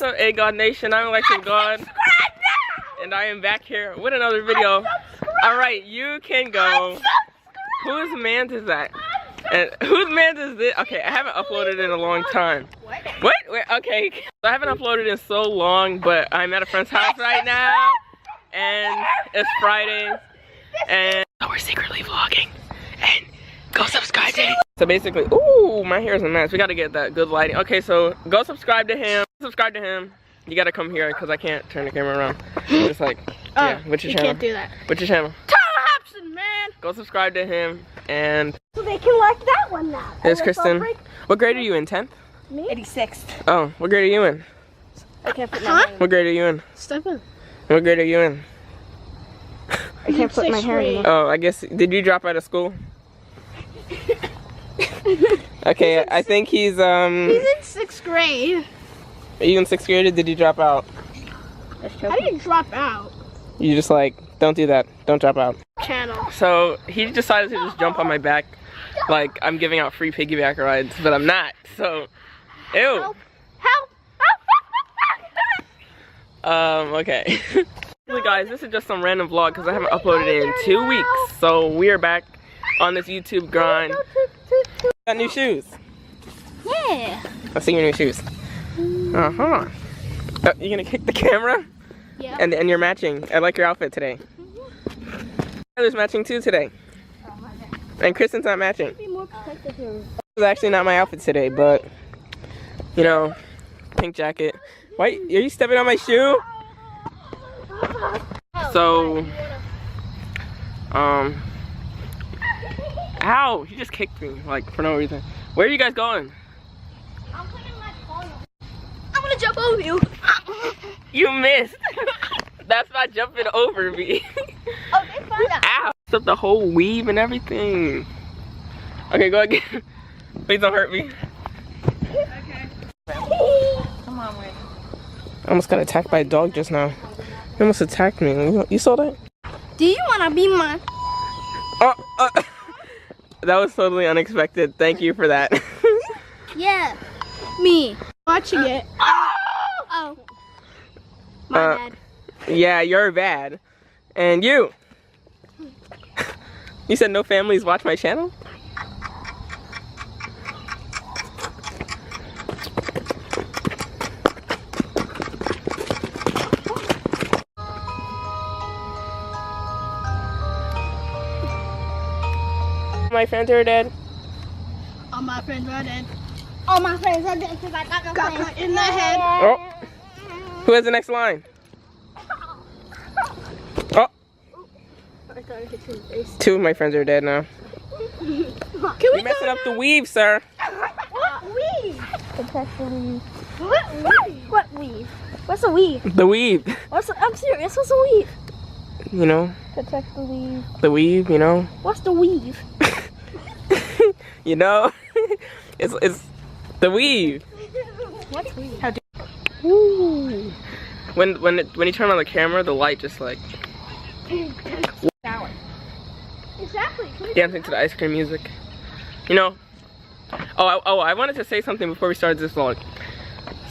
up, A God Nation? I'm Alexis God, and I am back here with another video. Alright, you can go. Whose man's is that? And whose man's is this? Okay, I haven't uploaded in a long time. What? Wait, okay. I haven't uploaded in so long, but I'm at a friend's house right now, and it's Friday, and so we're secretly vlogging. And go subscribe to him. So basically, ooh, my hair is a mess. We gotta get that good lighting. Okay, so go subscribe to him. Subscribe to him. You gotta come here because I can't turn the camera around. I'm just like, yeah, what's your channel? You can't do that. What's your channel? Tyler Hobson, man. Go subscribe to him and. So they can like that one now. There's Kristen. What grade are you in? 10th? Me? 86th. Oh, what grade are you in? I can't put my hair in. What grade are you in? 7th. What grade are you in? I can't put my hair in. Oh, I guess, did you drop out of school? Okay, I think he's He's in 6th grade. Are you in 6th grade or did you drop out? I didn't drop out. You just like, don't do that. Don't drop out. Channel. So he decided to just jump on my back like I'm giving out free piggyback rides, but I'm not. So, ew. Help. Help. Okay. Guys, this is just some random vlog because I haven't uploaded in 2 weeks. So we are back on this YouTube grind. Got new shoes. Yeah. I see your new shoes. Uh-huh. You gonna kick the camera? Yeah. And you're matching. I like your outfit today. Tyler's matching too today. And Kristen's not matching. This is actually not my outfit today, but you know, pink jacket. Why are you stepping on my shoe? So, ow! He just kicked me like for no reason. Where are you guys going? I'm putting my phone on. I'm gonna jump over you. You missed. That's not jumping over me. Oh, they found out. Ow! Up the whole weave and everything. Okay, go again. Please don't hurt me. Okay. Come on, wait. I almost got attacked by a dog just now. He almost attacked me. You saw that? Do you wanna be mine? That was totally unexpected. Thank you for that. Yeah. Me. Watching it. Oh. My bad. Yeah, you're bad. And you. You said no families watch my channel? My friends are dead. All my friends are dead. All my friends are dead because I got no friends in the head. Oh. Who has the next line? Oh. I thought I hit you in the face. 2 of my friends are dead now. You're messing up the weave, sir. What weave? Protect the weave. What weave? What weave? What's a weave? The weave. I'm serious. What's a weave? You know? Protect the weave. The weave, you know? What's the weave? You know? It's the weave. What's weave? How do you... When you turn on the camera, the light just like Exactly. dancing to the ice cream music. You know? I wanted to say something before we started this vlog.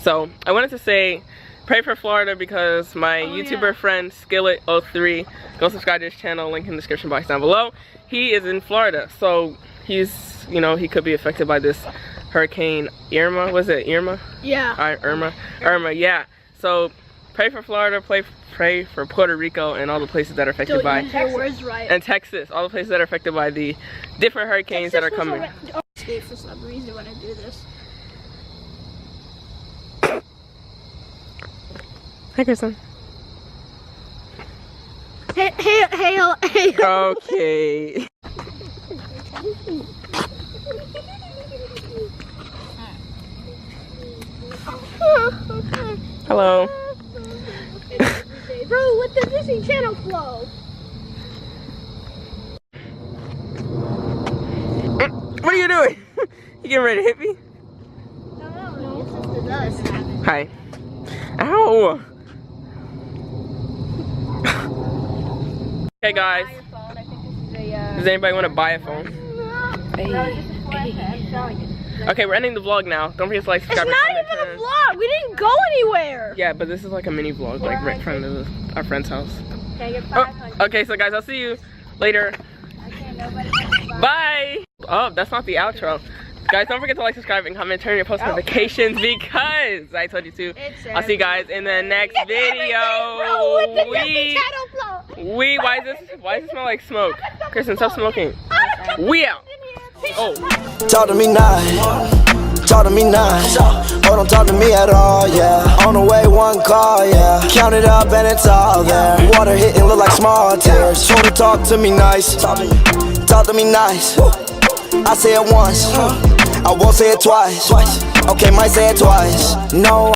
So I wanted to say pray for Florida because my YouTuber friend Skillet03, go subscribe to his channel, link in the description box down below. He is in Florida, so he's, you know, he could be affected by this hurricane Irma. Was it Irma? Yeah. Irma, yeah. So pray for Florida, pray for Puerto Rico and all the places that are affected by Texas. Right. And Texas, all the places that are affected by the different hurricanes that are coming. Escape for some reason when I do this. Hi, Kristen. Hey. Okay. Hello. Bro, what does this channel flow? What are you doing? You getting ready to hit me? No, it's just the dust. Hi. Ow. Hey guys. Does anybody want to buy a phone? No, just a flash. I'm selling it. Okay, we're ending the vlog now. Don't forget to like, It's subscribe, not and even comment. a vlog. We didn't go anywhere. Yeah, but this is like a mini vlog, like right in front of our friend's house. Okay, you're Oh, 500. okay, so guys, I'll see you later. Okay, nobody. Bye. Oh, that's not the outro. Guys, don't forget to like, subscribe, and comment, turn your post notifications because I told you to. I'll see you guys in the next video. Why does it smell like smoke? Kristen, stop smoking. We out. Oh. Talk to me nice, talk to me nice. Oh, don't talk to me at all, yeah. On the way, one call, yeah. Count it up and it's all there. Water hitting look like small tears. Told her talk to me nice, talk to me nice. I say it once, I won't say it twice. Okay, might say it twice. No.